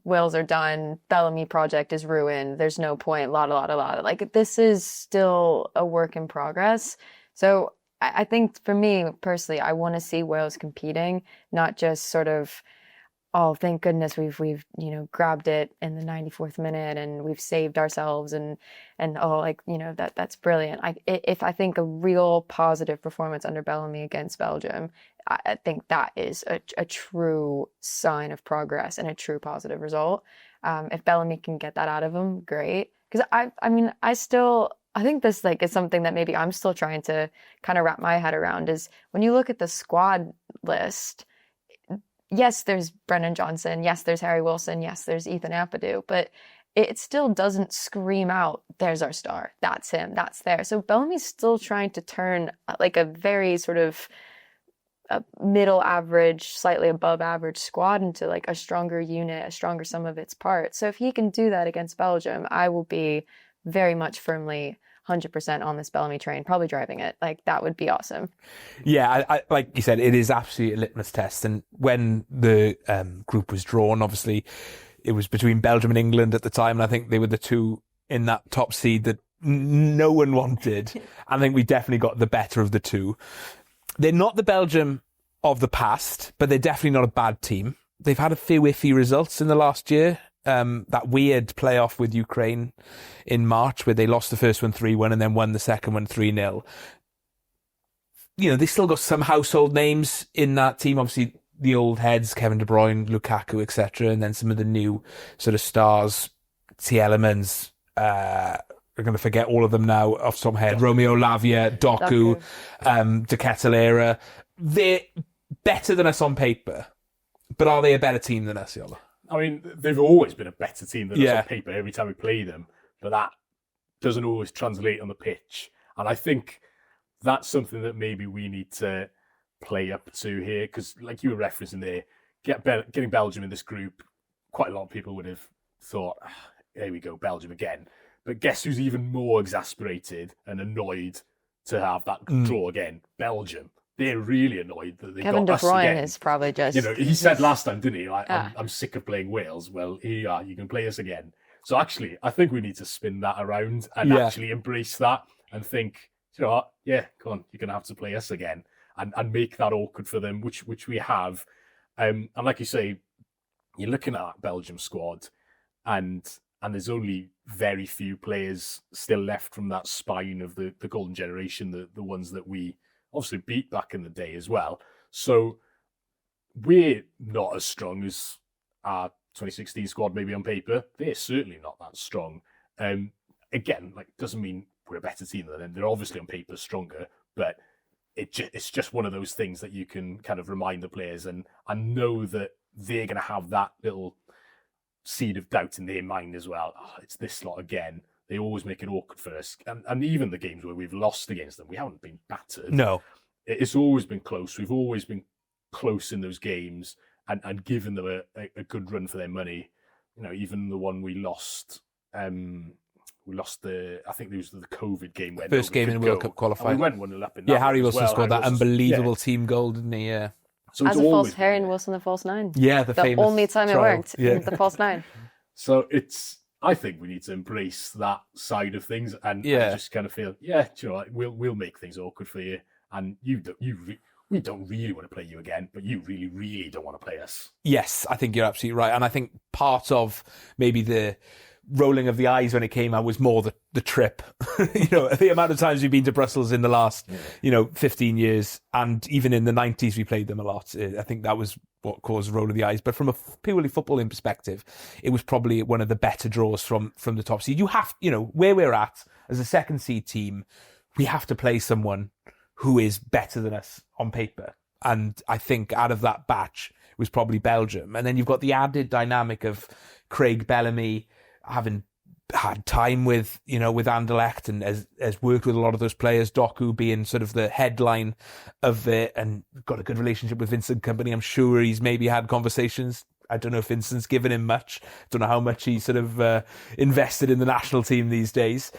Wales are done, Bellamy project is ruined, there's no point, la. Like, this is still a work in progress. So I think for me personally, I want to see Wales competing, not just sort of, thank goodness we've grabbed it in the 94th minute and we've saved ourselves and that's brilliant. I think a real positive performance under Bellamy against Belgium, I think that is a true sign of progress and a true positive result. If Bellamy can get that out of him, great. Because I think this is something that maybe I'm still trying to kind of wrap my head around, is when you look at the squad list, yes, there's Brennan Johnson, yes, there's Harry Wilson, yes, there's Ethan Ampadu, but it still doesn't scream out, there's our star, that's him, that's there. So Bellamy's still trying to turn like a very sort of a middle average, slightly above average squad into like a stronger unit, a stronger sum of its parts. So if he can do that against Belgium, I will be very much firmly 100% on this Bellamy train, probably driving it. Like, that would be awesome. Yeah, I like you said, it is absolutely a litmus test. And when the group was drawn, obviously, it was between Belgium and England at the time. And I think they were the two in that top seed that no one wanted. I think we definitely got the better of the two. They're not the Belgium of the past, but they're definitely not a bad team. They've had a few iffy results in the last year. that weird playoff with Ukraine in March where they lost the first one 3-1 and then won the second one 3-0. You know, they still got some household names in that team. Obviously, the old heads, Kevin De Bruyne, Lukaku, etc., and then some of the new sort of stars, Tielemans. We're going to forget all of them now off the top of my head. Romeo Lavia, Doku, De Ketelaere. They're better than us on paper, but are they a better team than us, Iolo? I mean, they've always been a better team than us on paper every time we play them, but that doesn't always translate on the pitch. And I think that's something that maybe we need to play up to here, because like you were referencing there, getting Belgium in this group, quite a lot of people would have thought, here we go, Belgium again. But guess who's even more exasperated and annoyed to have that draw again? Belgium. They're really annoyed that they Kevin got De us Bruyne again. is probably just... You know, he said last time, didn't he? I'm sick of playing Wales. Well, here you are. You can play us again. So actually, I think we need to spin that around and actually embrace that and think, you know what? Yeah, come on. You're going to have to play us again and make that awkward for them, which we have. And like you say, you're looking at that Belgium squad and there's only very few players still left from that spine of the golden generation, the ones that we obviously beat back in the day as well. So we're not as strong as our 2016 squad maybe on paper. They're certainly not that strong. Again, like doesn't mean we're a better team than them. They're obviously on paper stronger, but it's just one of those things that you can kind of remind the players and know that they're going to have that little seed of doubt in their mind as well. Oh, it's this lot again. They always make it awkward for us. And even the games where we've lost against them, we haven't been battered. No. It's always been close. We've always been close in those games and given them a good run for their money. You know, even the one we lost, I think it was the COVID game. When first game in World Cup qualifying. We went 1-0 up in that. Yeah, Harry Wilson well. scored that unbelievable team goal, didn't he? Yeah. So as a false Harry and Wilson, the false nine. Yeah, the famous only time trial. it worked. Yeah. The false nine. So I think we need to embrace that side of things and just kind of feel, do you know what, we'll make things awkward for you, and we don't really want to play you again, but you really, really don't want to play us. Yes, I think you're absolutely right, and I think part of maybe the rolling of the eyes when it came out was more the trip. You know, the amount of times we've been to Brussels in the last 15 years, and even in the 90s we played them a lot. I think that was what caused the roll of the eyes. But from a purely footballing perspective, it was probably one of the better draws from the top seed. You have, where we're at as a second seed team, we have to play someone who is better than us on paper. And I think out of that batch it was probably Belgium. And then you've got the added dynamic of Craig Bellamy having had time with Anderlecht and has worked with a lot of those players, Doku being sort of the headline of it, and got a good relationship with Vincent Kompany. I'm sure he's maybe had conversations. I don't know if Vincent's given him much. I don't know how much he's sort of invested in the national team these days.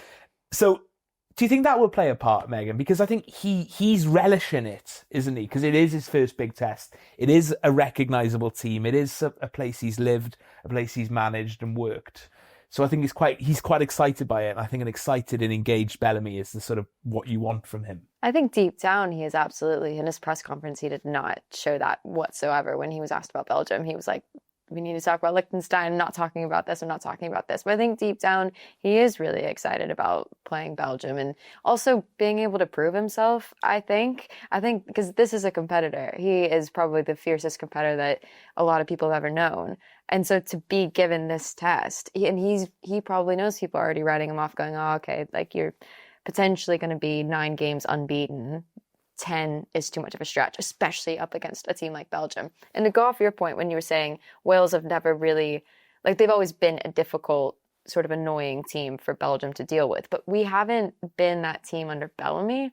So do you think that will play a part, Megan? Because I think he's relishing it, isn't he? Because it is his first big test. It is a recognisable team. It is a place he's lived, a place he's managed and worked. So I think he's quite excited by it. And I think an excited and engaged Bellamy is the sort of what you want from him. I think deep down he is absolutely. In his press conference, he did not show that whatsoever. When he was asked about Belgium, he was like, we need to talk about Liechtenstein. I'm not talking about this. I'm not talking about this. But I think deep down, he is really excited about playing Belgium and also being able to prove himself, I think because this is a competitor. He is probably the fiercest competitor that a lot of people have ever known. And so to be given this test, he probably knows people are already writing him off going, oh, okay, like you're potentially going to be 9 games unbeaten. 10 is too much of a stretch, especially up against a team like Belgium. And to go off your point when you were saying Wales have never really, like they've always been a difficult, sort of annoying team for Belgium to deal with, but we haven't been that team under Bellamy.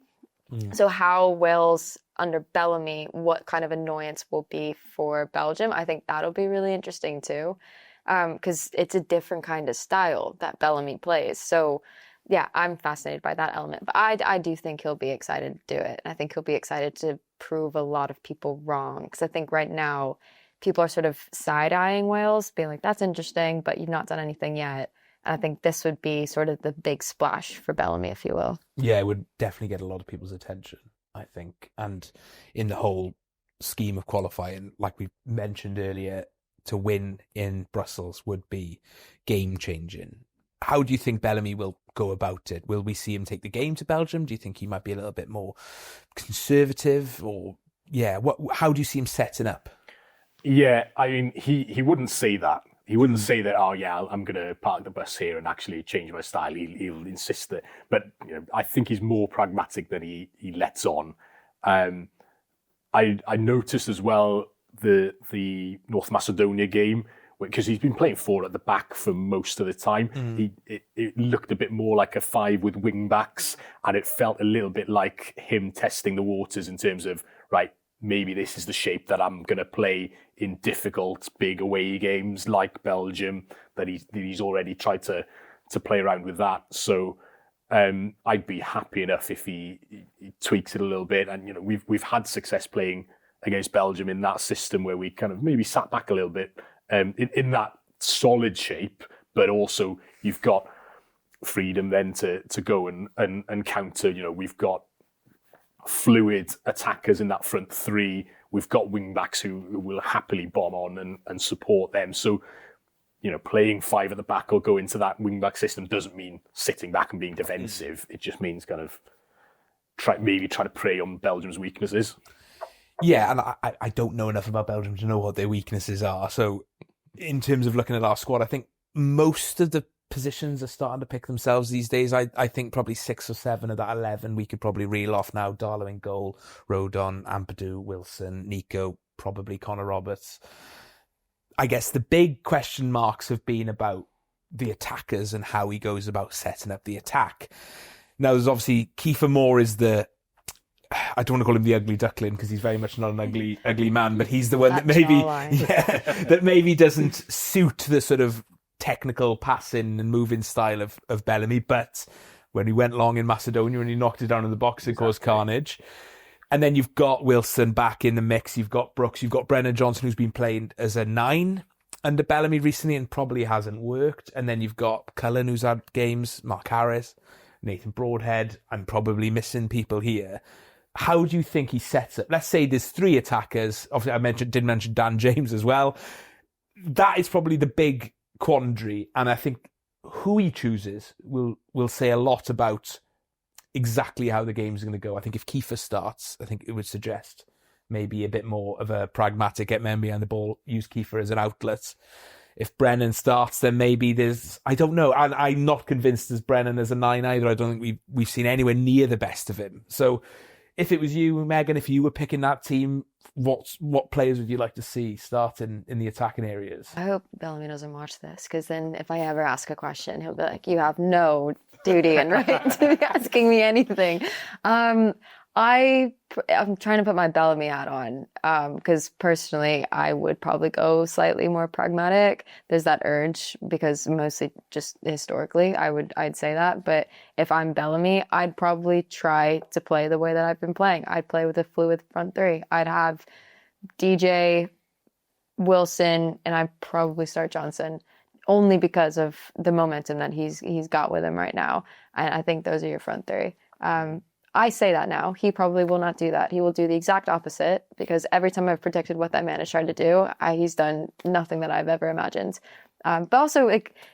So how Wales under Bellamy, what kind of annoyance will be for Belgium, I think that'll be really interesting too, because it's a different kind of style that Bellamy plays. So yeah, I'm fascinated by that element. But I do think he'll be excited to do it. I think he'll be excited to prove a lot of people wrong. Because I think right now, people are sort of side-eyeing Wales, being like, that's interesting, but you've not done anything yet. And I think this would be sort of the big splash for Bellamy, if you will. Yeah, it would definitely get a lot of people's attention, I think. And in the whole scheme of qualifying, like we mentioned earlier, to win in Brussels would be game changing. How do you think Bellamy will go about it? Will we see him take the game to Belgium? Do you think he might be a little bit more conservative, or how do you see him setting up? Yeah, I mean, he wouldn't say that. He wouldn't say that, oh yeah, I'm going to park the bus here and actually change my style. He'll insist that. But I think he's more pragmatic than he lets on. I noticed as well the North Macedonia game, because he's been playing 4 at the back for most of the time. It looked a bit more like a 5 with wing backs, and it felt a little bit like him testing the waters in terms of, right, maybe this is the shape that I'm going to play in difficult big away games like Belgium, that he's already tried to play around with that. So I'd be happy enough if he tweaks it a little bit. And we've had success playing against Belgium in that system where we kind of maybe sat back a little bit in that solid shape, but also you've got freedom then to go and counter. We've got fluid attackers in that front 3. We've got wing backs who will happily bomb on and support them. So, playing 5 at the back or go into that wing back system doesn't mean sitting back and being defensive. It just means kind of trying to prey on Belgium's weaknesses. Yeah, and I don't know enough about Belgium to know what their weaknesses are. So in terms of looking at our squad, I think most of the positions are starting to pick themselves these days. I think probably 6 or 7 of that 11 we could probably reel off now. Darlow in goal, Rodon, Ampadu, Wilson, Nico, probably Connor Roberts. I guess the big question marks have been about the attackers and how he goes about setting up the attack. Now, there's obviously Kiefer Moore is I don't want to call him the ugly duckling because he's very much not an ugly man, but he's the one that maybe doesn't suit the sort of technical passing and moving style of Bellamy. But when he went long in Macedonia and he knocked it down in the box, it caused carnage. And then you've got Wilson back in the mix. You've got Brooks. You've got Brennan Johnson, who's been playing as a 9 under Bellamy recently and probably hasn't worked. And then you've got Cullen, who's had games, Mark Harris, Nathan Broadhead. I'm probably missing people here. How do you think he sets up? Let's say there's 3 attackers. Obviously, I did mention Dan James as well. That is probably the big quandary. And I think who he chooses will say a lot about exactly how the game's going to go. I think if Kiefer starts, I think it would suggest maybe a bit more of a pragmatic, get men behind the ball, use Kiefer as an outlet. If Brennan starts, then maybe I don't know. And I'm not convinced as Brennan as a 9 either. I don't think we've seen anywhere near the best of him. So if it was you, Megan, if you were picking that team, what players would you like to see starting in the attacking areas? I hope Bellamy doesn't watch this, because then if I ever ask a question, he'll be like, you have no duty and right to be asking me anything. I'm trying to put my Bellamy hat on, because personally I would probably go slightly more pragmatic. There's that urge, because mostly just historically I'd say that. But if I'm Bellamy, I'd probably try to play the way that I've been playing. I'd play with a fluid front 3. I'd have DJ, Wilson, and I'd probably start Johnson, only because of the momentum that he's got with him right now. And I think those are your front 3. I say that now. He probably will not do that. He will do the exact opposite, because every time I've predicted what that man has tried to do, he's done nothing that I've ever imagined. But also,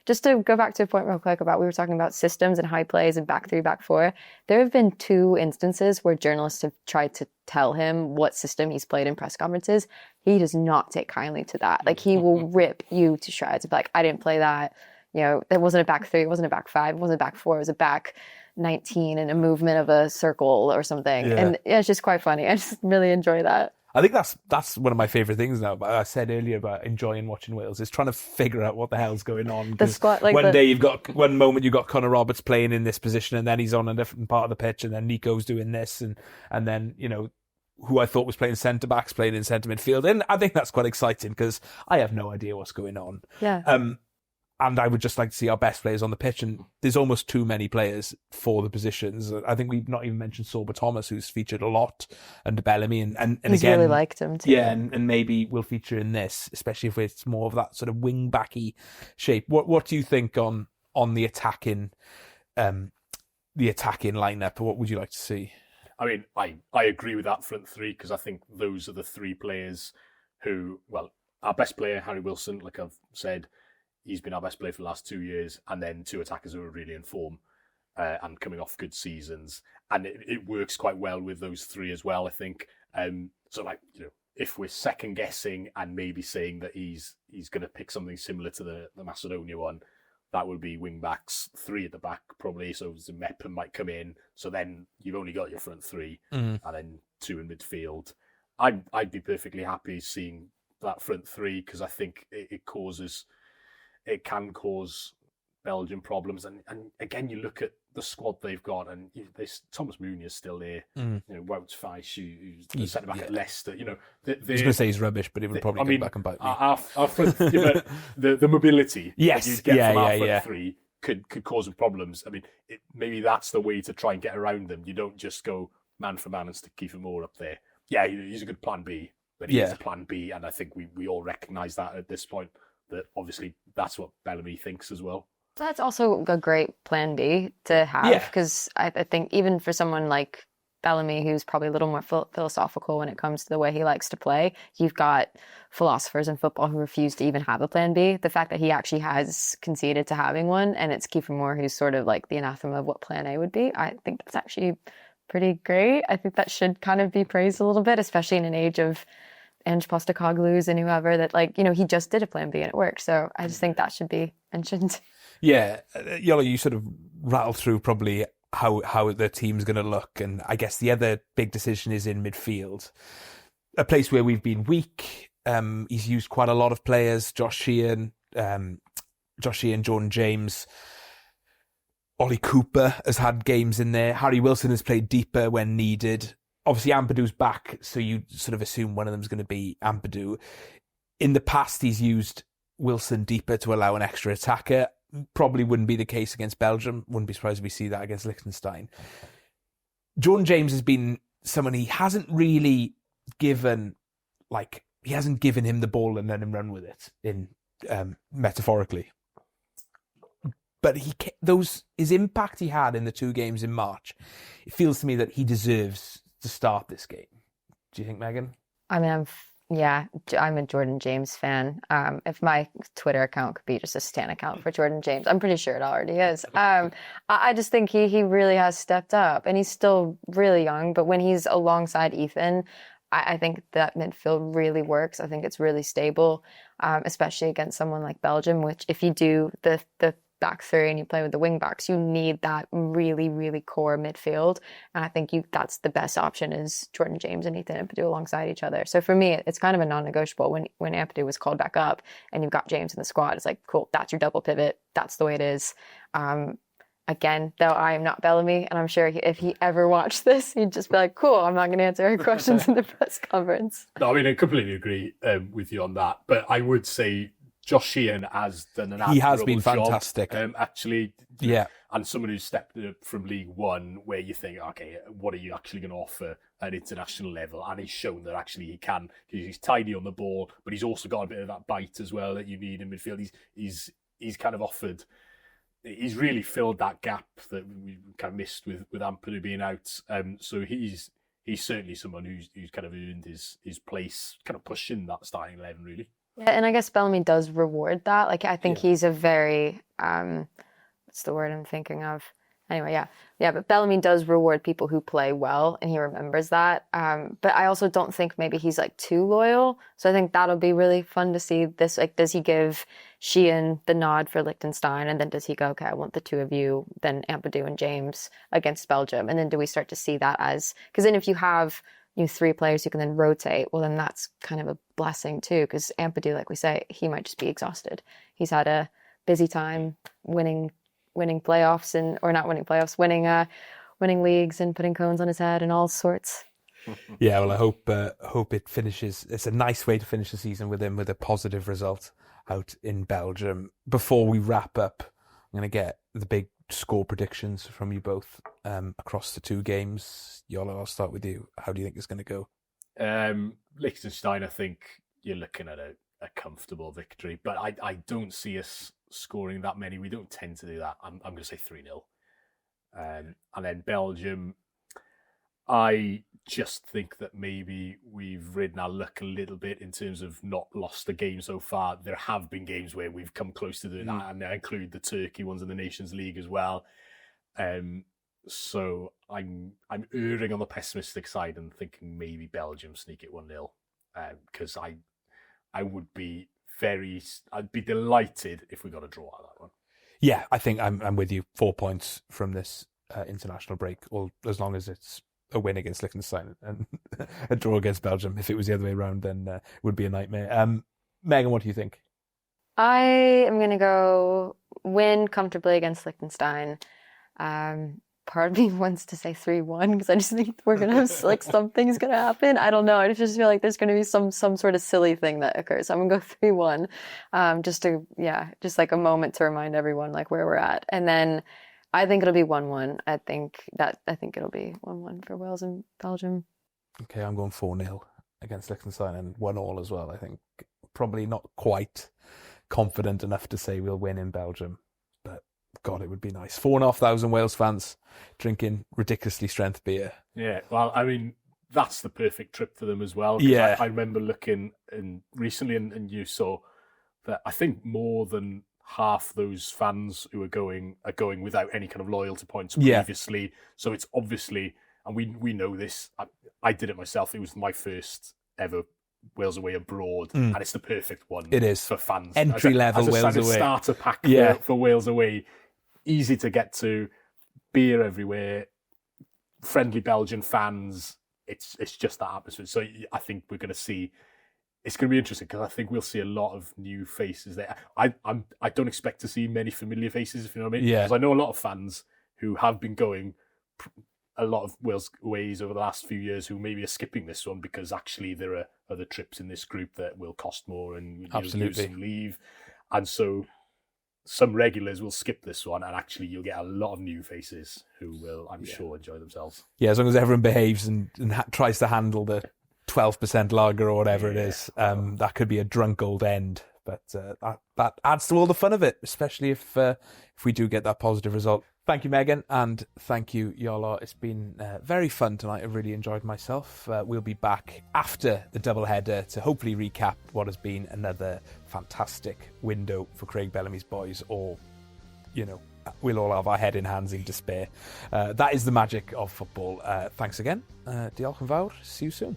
just to go back to a point real quick about, we were talking about systems and how he plays and back 3, back 4. There have been 2 instances where journalists have tried to tell him what system he's played in press conferences. He does not take kindly to that. He will rip you to shreds. Be like, I didn't play that. It wasn't a back 3, it wasn't a back 5, it wasn't a back 4, it was a back 19 and a movement of a circle or something. Yeah. And it's just quite funny. I just really enjoy that. I think that's one of my favourite things now. But I said earlier about enjoying watching Wales is trying to figure out what the hell's going on. The squad, one moment you've got Connor Roberts playing in this position, and then he's on a different part of the pitch, and then Nico's doing this, and then who I thought was playing centre backs playing in centre midfield, and I think that's quite exciting because I have no idea what's going on. Yeah. And I would just like to see our best players on the pitch. And there's almost too many players for the positions. I think we've not even mentioned Sorba Thomas, who's featured a lot under Bellamy. And he's again, really liked him too. Yeah, and maybe will feature in this, especially if it's more of that sort of wing-backy shape. What do you think on the attacking lineup? What would you like to see? I mean, I agree with that front 3, because I think those are the 3 players who, well, our best player, Harry Wilson, like I've said, he's been our best player for the last 2 years, and then two attackers who are really in form and coming off good seasons. And it works quite well with those three as well, I think. So, like, you know, if we're second guessing and maybe saying that he's going to pick something similar to the Macedonia one, that would be wing backs, three at the back probably. So Zemepa might come in. So then you've only got your front three, and then two in midfield. I'd be perfectly happy seeing that front three, because I think it can cause Belgium problems. And again, you look at the squad they've got, and this Thomas Meunier is still there. You know, Wout Faes, who's the centre back at Leicester. You know, I was going to say he's rubbish, but he would probably come back and bite me. Our front, the mobility that you get from our front three could cause them problems. I mean, maybe that's the way to try and get around them. You don't just go man for man and stick Kiefer Moore up there. Yeah, he's a good plan B, but he is a plan B, and I think we all recognise that at this point, that obviously that's what Bellamy thinks as well. That's also a great plan B to have, because I think even for someone like Bellamy, who's probably a little more philosophical when it comes to the way he likes to play, you've got philosophers in football who refuse to even have a plan B. The fact that he actually has conceded to having one, and it's Kiefer Moore who's sort of like the anathema of what plan A would be, I think that's actually pretty great. I think that should kind of be praised a little bit, especially in an age of Ange Postecoglou's and whoever, that, like, you know, he just did a plan B and it worked. So I just think that should be mentioned. Yeah, Iolo, you sort of rattled through probably how the team's going to look, and I guess the other big decision is in midfield, a place where we've been weak. He's used quite a lot of players: Josh Sheehan, Jordan James. Ollie Cooper has had games in there. Harry Wilson has played deeper when needed. Obviously, Ampadu's back, so you sort of assume one of them is going to be Ampadu. In the past, he's used Wilson deeper to allow an extra attacker. Probably wouldn't be the case against Belgium. Wouldn't be surprised if we see that against Liechtenstein. Jordan James has been someone he hasn't really given, like, he hasn't given him the ball and let him run with it, in metaphorically. But his impact he had in the two games in March, it feels to me that he deserves to start this game. Do you think, Megan? I mean, I'm a Jordan James fan. If my Twitter account could be just a stan account for Jordan James, I'm pretty sure it already is. I just think he really has stepped up, and he's still really young. But when he's alongside Ethan, I think that midfield really works. I think it's really stable, especially against someone like Belgium, which if you do the back three and you play with the wing backs, you need that really, really core midfield. And I think that's the best option is Jordan James and Ethan Ampadu alongside each other. So for me, it's kind of a non-negotiable. When Ampadu was called back up and you've got James in the squad, it's like, cool, that's your double pivot. That's the way it is. Again, though, I am not Bellamy, and I'm sure if he ever watched this, he'd just be like, cool, I'm not going to answer any questions in the press conference. No, I mean, I completely agree with you on that. But I would say Josh Sheehan has done an admirable job. He has been fantastic. Actually, yeah. And someone who's stepped up from League One, where you think, okay, what are you actually going to offer at international level? And he's shown that actually he can. He's tidy on the ball, but he's also got a bit of that bite as well that you need in midfield. He's kind of offered. He's really filled that gap that we kind of missed with Ampadu being out. So he's certainly someone who's kind of earned his place, kind of pushing that starting 11 really. Yeah, and I guess Bellamy does reward that. Like, I think he's a very, what's the word I'm thinking of? Anyway, yeah, but Bellamy does reward people who play well, and he remembers that. But I also don't think maybe he's like too loyal. So I think that'll be really fun to see this. Like, does he give Sheehan the nod for Liechtenstein, and then does he go, okay, I want the two of you, then Ampadu and James against Belgium, and then do we start to see that as, because then if you have three players who can then rotate, well, then that's kind of a blessing too, because Ampadu, like we say, he might just be exhausted. He's had a busy time winning playoffs winning leagues and putting cones on his head and all sorts. Yeah, well, I hope it finishes. It's a nice way to finish the season with him with a positive result out in Belgium. Before we wrap up, I'm going to get the big score predictions from you both across the two games. Iolo, I'll start with you. How do you think it's going to go? Liechtenstein, I think you're looking at a comfortable victory, but I don't see us scoring that many. We don't tend to do that. I'm going to say 3-0. And then Belgium, I just think that maybe we've ridden our luck a little bit in terms of not lost a game so far. There have been games where we've come close to doing that, and I include the Turkey ones in the Nations League as well. So I'm erring on the pessimistic side and thinking maybe Belgium sneak it 1-0, because I'd be delighted if we got a draw out of that one. Yeah, I think I'm with you. 4 points from this international break, or as long as it's a win against Liechtenstein and a draw against Belgium. If it was the other way around, then it would be a nightmare. Megan, what do you think? I am going to go win comfortably against Liechtenstein. Part of me wants to say 3-1 because I just think we're going to have like something's going to happen. I don't know. I just feel like there's going to be some sort of silly thing that occurs. So I'm going to go 3-1, just like a moment to remind everyone like where we're at. And then I think it'll be 1-1. I think it'll be 1-1 for Wales and Belgium. Okay, I'm going 4-0 against Liechtenstein and 1-1 as well. I think probably not quite confident enough to say we'll win in Belgium, but God, it would be nice. 4,500 Wales fans drinking ridiculously strength beer. Yeah, well, I mean, that's the perfect trip for them as well. Yeah. I remember looking recently, and you saw that I think more than half those fans who are going without any kind of loyalty points previously. Yeah. So it's obviously, and we know this, I did it myself. It was my first ever Wales away abroad, and it's the perfect one. It is for fans. Entry level Wales away starter pack for Wales away. Easy to get to, beer everywhere, friendly Belgian fans. It's just that atmosphere. So I think we're going to see. It's going to be interesting because I think we'll see a lot of new faces there. I don't expect to see many familiar faces, if you know what I mean. Yeah. Because I know a lot of fans who have been going a lot of Wales ways over the last few years who maybe are skipping this one because actually there are other trips in this group that will cost more and use some leave. And so some regulars will skip this one, and actually you'll get a lot of new faces who will, I'm sure, enjoy themselves. Yeah, as long as everyone behaves and tries to handle the 12% lager or whatever it is, that could be a drunk old end. But that adds to all the fun of it, especially if we do get that positive result. Thank you, Megan, and thank you, Iolo. It's been very fun tonight. I've really enjoyed myself. We'll be back after the doubleheader to hopefully recap what has been another fantastic window for Craig Bellamy's boys, or, we'll all have our head in hands in despair. That is the magic of football. Thanks again. Diolch yn fawr. See you soon.